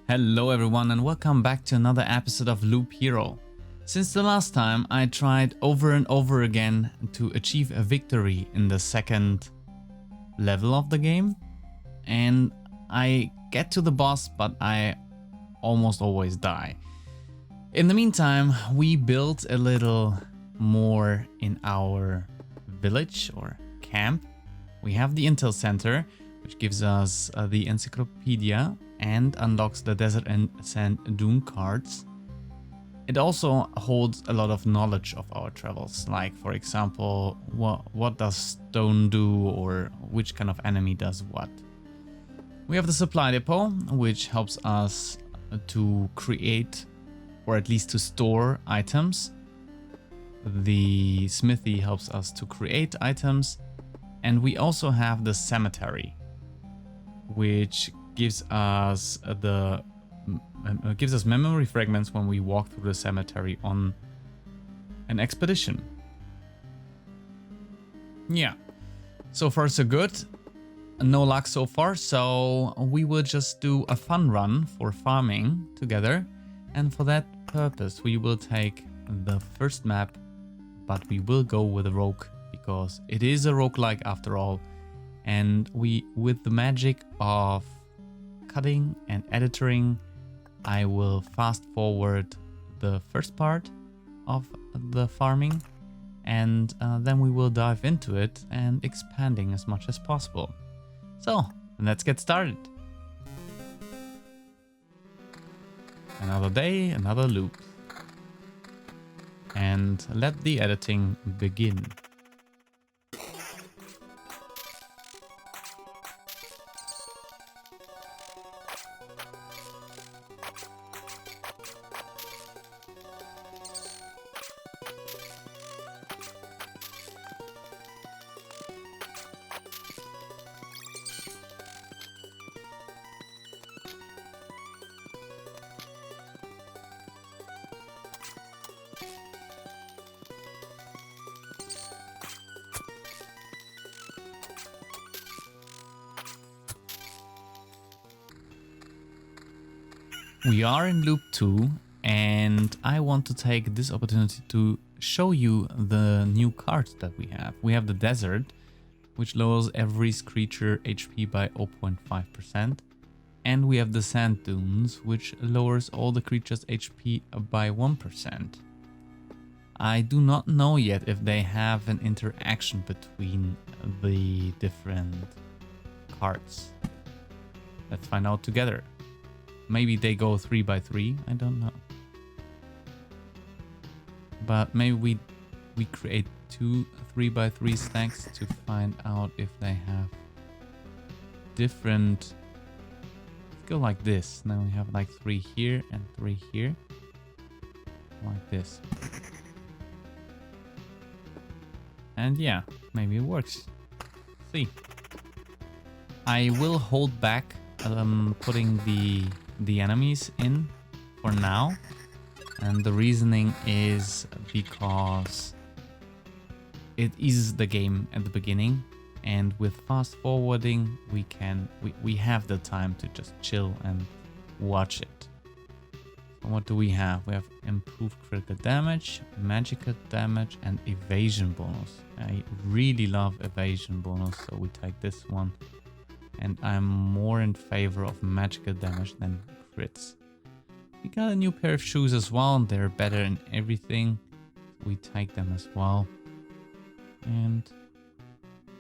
Hello everyone and welcome back to another episode of Loop Hero. Since the last time I tried over and over again to achieve a victory in the second level of the game, and I get to the boss but I almost always die. In the meantime, we built a little more in our village or camp. We have the Intel Center, which gives us the encyclopedia and unlocks the desert and sand dune cards. It also holds a lot of knowledge of our travels, like for example, what does stone do or which kind of enemy does what. We have the supply depot, which helps us to create or at least to store items. The smithy helps us to create items, and we also have the cemetery, which gives us memory fragments when we walk through the cemetery on an expedition. Yeah, so far so good. No luck so far, so we will just do a fun run for farming together, and for that purpose we will take the first map, but we will go with a rogue because it is a roguelike after all, and with the magic of cutting and editing, I will fast forward the first part of the farming, and then we will dive into it and expanding as much as possible. So let's get started. Another day, another loop, and let the editing begin. We are in loop 2, and I want to take this opportunity to show you the new cards that we have. We have the desert, which lowers every creature HP by 0.5%, and we have the sand dunes, which lowers all the creatures HP by 1%. I do not know yet if they have an interaction between the different cards. Let's find out together. Maybe they go 3 by 3, I don't know. But maybe we create 2 3 by 3 stacks to find out if they have different. Let's go like this. Now we have like 3 here and 3 here. Like this. And yeah, maybe it works. See. I will hold back putting the enemies in for now, and the reasoning is because it eases the game at the beginning, and with fast forwarding we have the time to just chill and watch it. So what do we have? We have improved critical damage, magical damage, and evasion bonus. I really love evasion bonus, so we take this one. And I'm more in favor of magical damage than crits. We got a new pair of shoes as well, and they're better in everything. We take them as well. And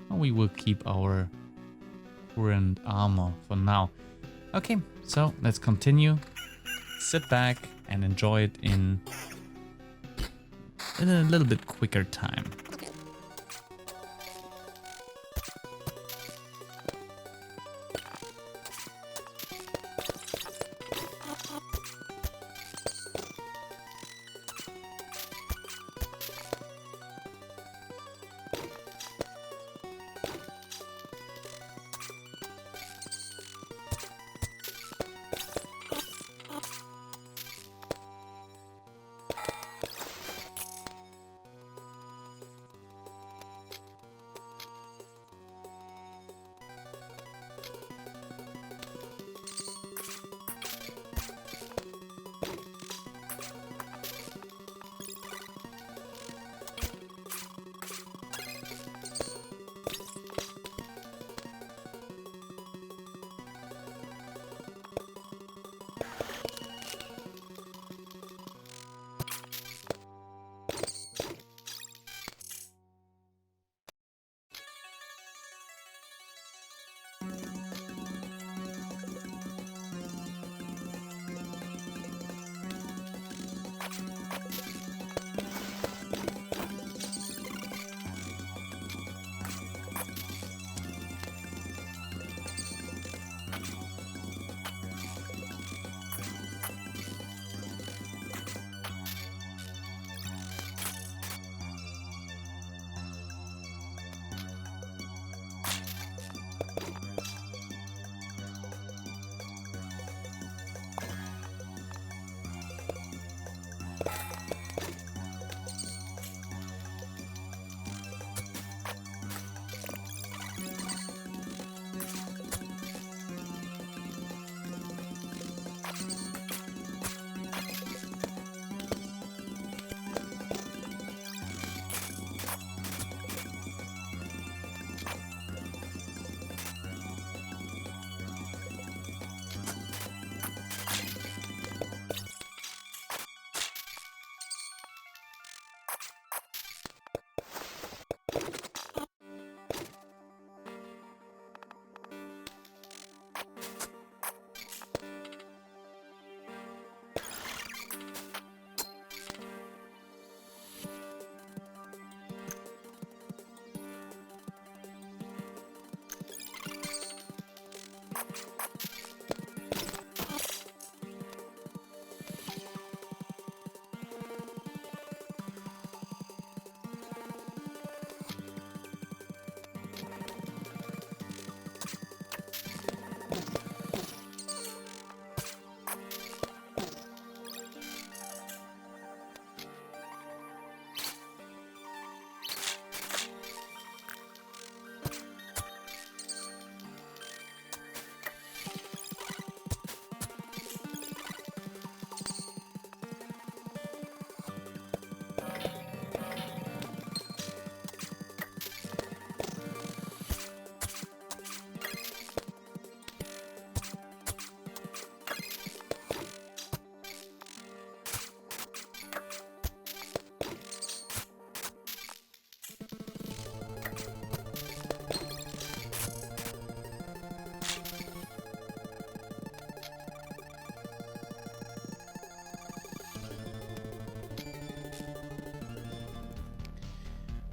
we will keep our current armor for now. Okay, so let's continue. Sit back and enjoy it in a little bit quicker time.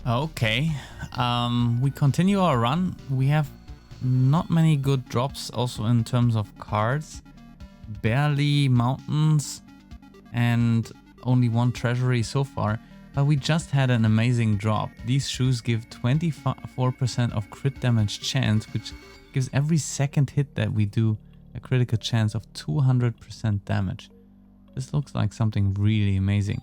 Okay, we continue our run. We have not many good drops also in terms of cards. Barely mountains and only one treasury so far. But we just had an amazing drop. These shoes give 24% of crit damage chance, which gives every second hit that we do a critical chance of 200% damage. This looks like something really amazing.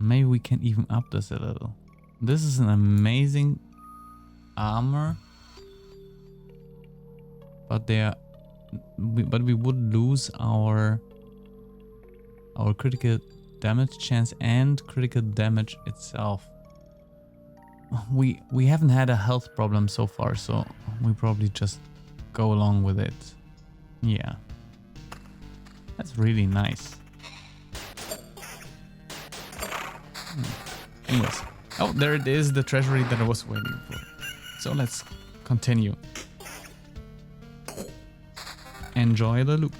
Maybe we can even up this a little. This is an amazing armor, but we would lose our critical damage chance and critical damage itself. We haven't had a health problem so far, so we probably just go along with it. Yeah, that's really nice. Anyways, oh, there it is, the treasury that I was waiting for. So let's continue. Enjoy the loop.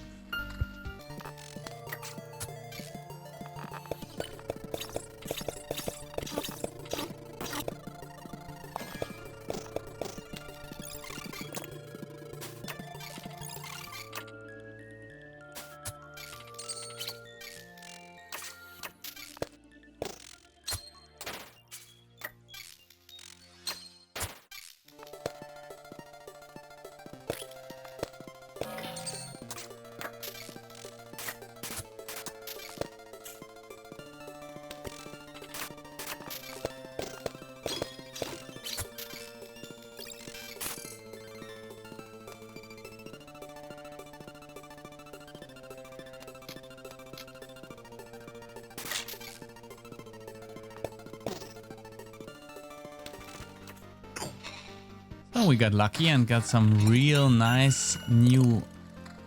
So we got lucky and got some real nice new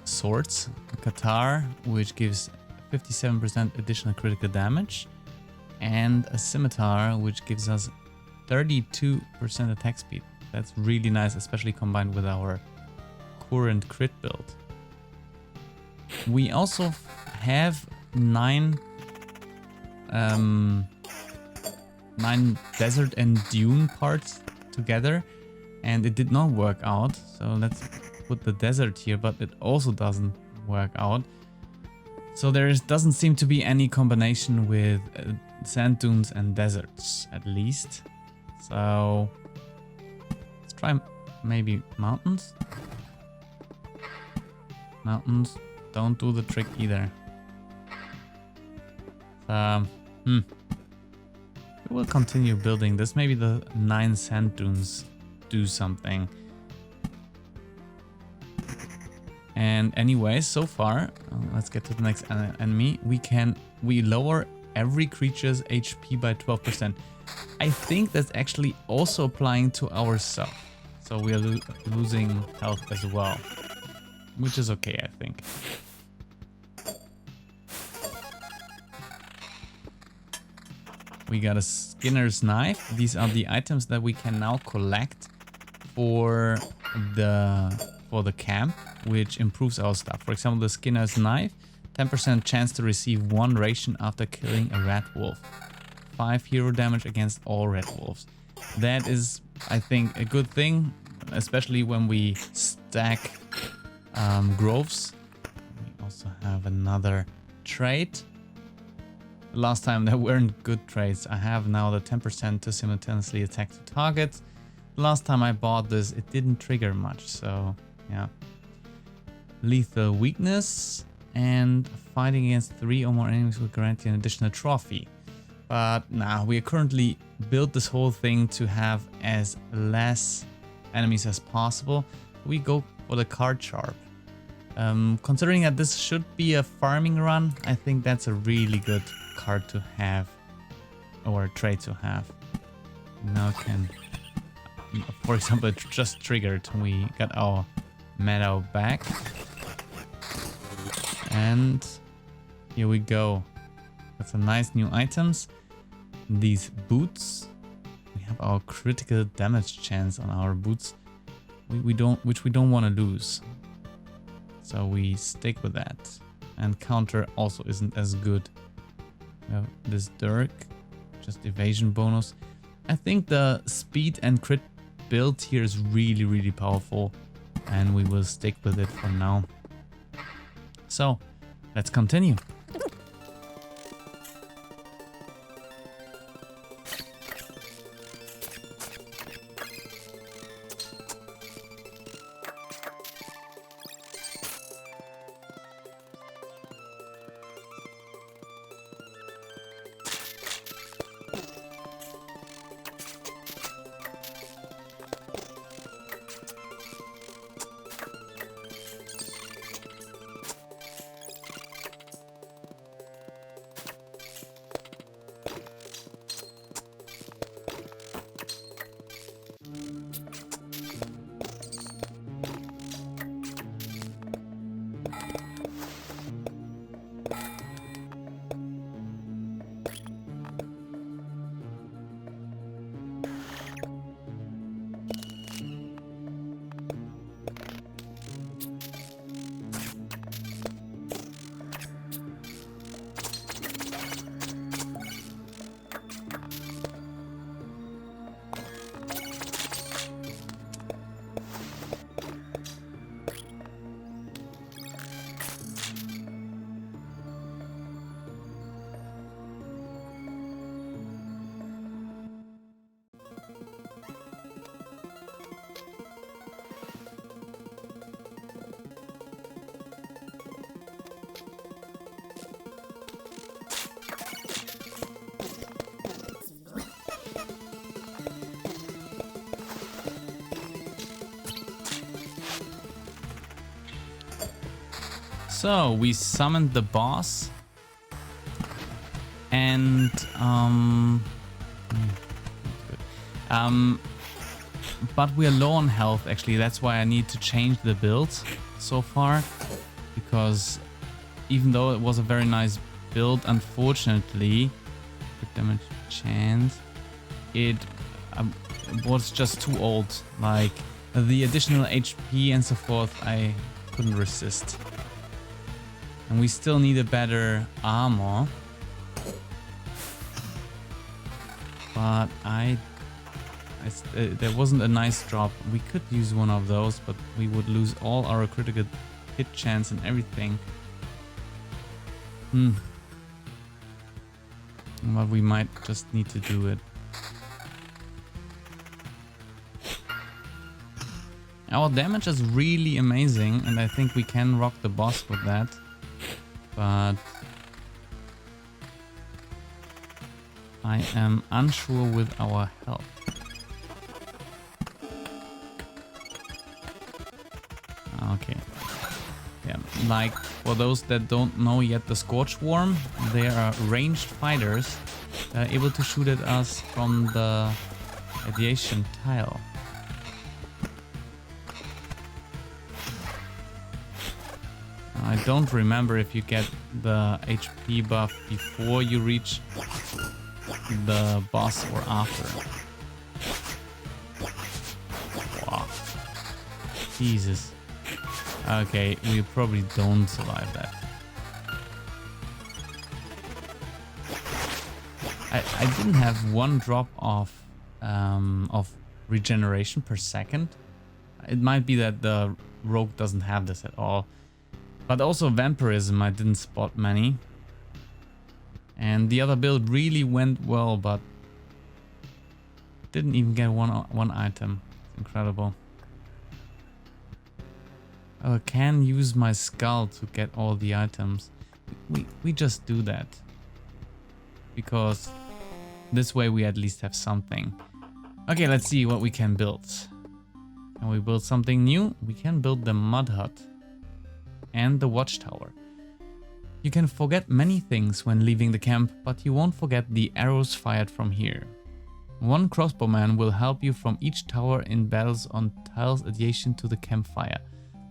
swords. A Katar, which gives 57% additional critical damage, and a scimitar, which gives us 32% attack speed. That's really nice, especially combined with our current crit build. We also have 9 desert and dune parts together, and it did not work out. So let's put the desert here, but it also doesn't work out. So doesn't seem to be any combination with sand dunes and deserts, at least. So let's try maybe mountains. Mountains don't do the trick either. We will continue building this. Maybe the 9 sand dunes do something. And anyway, so far, let's get to the next enemy. We lower every creature's HP by 12%. I think that's actually also applying to ourselves. So we are losing health as well, which is okay, I think. We got a Skinner's knife. These are the items that we can now collect for the camp, which improves our stuff. For example, the Skinner's knife, 10% chance to receive 1 ration after killing a red wolf. 5 hero damage against all red wolves. That is, I think, a good thing, especially when we stack groves. We also have another trait. Last time there weren't good traits. I have now the 10% to simultaneously attack 2 targets. Last time I bought this, it didn't trigger much, so yeah. Lethal weakness, and fighting against 3 or more enemies will grant you an additional trophy. But now we are currently built this whole thing to have as less enemies as possible. We go for the card sharp. Considering that this should be a farming run, I think that's a really good card to have, or trait to have. Now can, for example, it just triggered. We got our meadow back, and here we go. Got some nice new items. These boots. We have our critical damage chance on our boots, which we don't want to lose. So we stick with that. And counter also isn't as good. We have this dirk, just evasion bonus. I think the speed and crit build here is really, really powerful, and we will stick with it for now. So let's continue. So we summoned the boss, and but we are low on health actually. That's why I need to change the build so far, because even though it was a very nice build, unfortunately, crit damage chance, it was just too old. Like the additional HP and so forth, I couldn't resist. And we still need a better armor. But there wasn't a nice drop. We could use one of those, but we would lose all our critical hit chance and everything. But we might just need to do it. Our damage is really amazing, and I think we can rock the boss with that. But I am unsure with our health. Okay. Yeah, like for those that don't know yet, the Scorch Worm, they are ranged fighters able to shoot at us from the radiation tile. I don't remember if you get the HP buff before you reach the boss or after. Wow. Jesus. Okay, we probably don't survive that. I didn't have one drop of regeneration per second. It might be that the rogue doesn't have this at all. But also vampirism, I didn't spot many. And the other build really went well, but didn't even get one item. It's incredible. I can use my skull to get all the items. We just do that. Because this way we at least have something. Okay, let's see what we can build. Can we build something new? We can build the mud hut. And the watchtower. You can forget many things when leaving the camp, but you won't forget the arrows fired from here. One crossbowman will help you from each tower in battles on tiles adjacent to the campfire.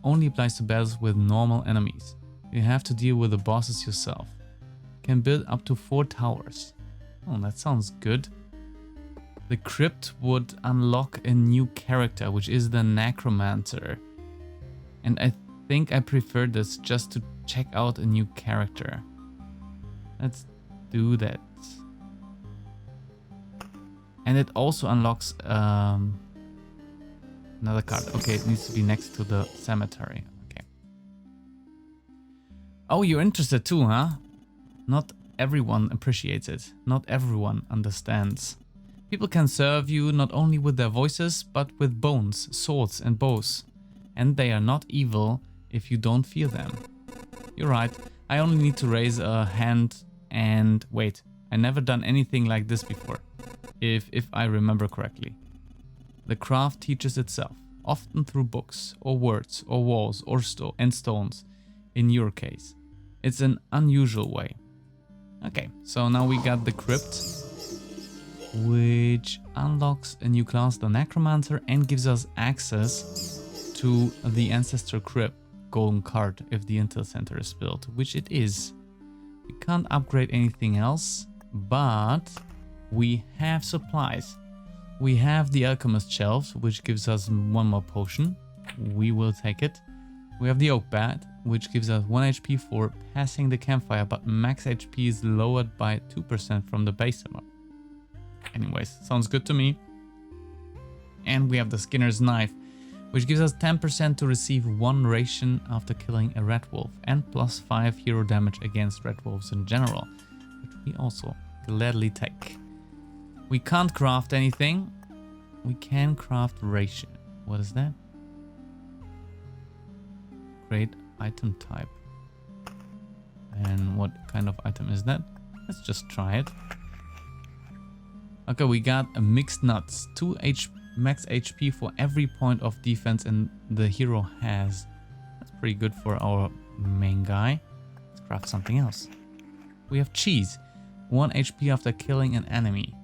Only applies to battles with normal enemies. You have to deal with the bosses yourself. You can build up to 4 towers. Oh, that sounds good. The crypt would unlock a new character, which is the necromancer. And I think I prefer this just to check out a new character. Let's do that. And it also unlocks another card. Okay, it needs to be next to the cemetery. Okay. Oh, you're interested too, huh? Not everyone appreciates it. Not everyone understands. People can serve you not only with their voices, but with bones, swords and bows. And they are not evil if you don't fear them. You're right, I only need to raise a hand and wait, I never done anything like this before, if I remember correctly. The craft teaches itself, often through books, or words, or walls, or stones, in your case. It's an unusual way. Okay, so now we got the crypt, which unlocks a new class, the necromancer, and gives us access to the ancestor crypt. Golden card if the intel center is built, which it is. We can't upgrade anything else, but we have supplies. We have the alchemist shelves, which gives us 1 more potion. We will take it. We have the oak bat, which gives us 1 HP for passing the campfire, but max HP is lowered by 2% from the base amount. Anyways, sounds good to me. And we have the skinner's knife, which gives us 10% to receive 1 ration after killing a red wolf, and plus 5 hero damage against red wolves in general, which we also gladly take. We can't craft anything. We can craft ration. What is that? Great item type. And what kind of item is that? Let's just try it. Okay, we got a mixed nuts, 2 max HP for every point of defense and the hero has. That's pretty good for our main guy. Let's craft something else. We have cheese, 1 HP after killing an enemy.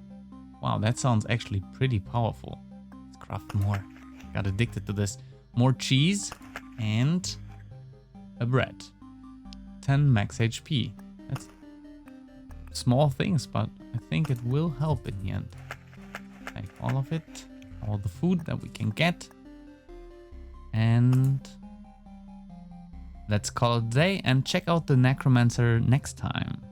Wow, that sounds actually pretty powerful. Let's craft more. Got addicted to this. More cheese and a bread. 10 max HP. That's small things, but I think it will help in the end. Take all of it. All the food that we can get. And Let's call it a day and check out the necromancer next time.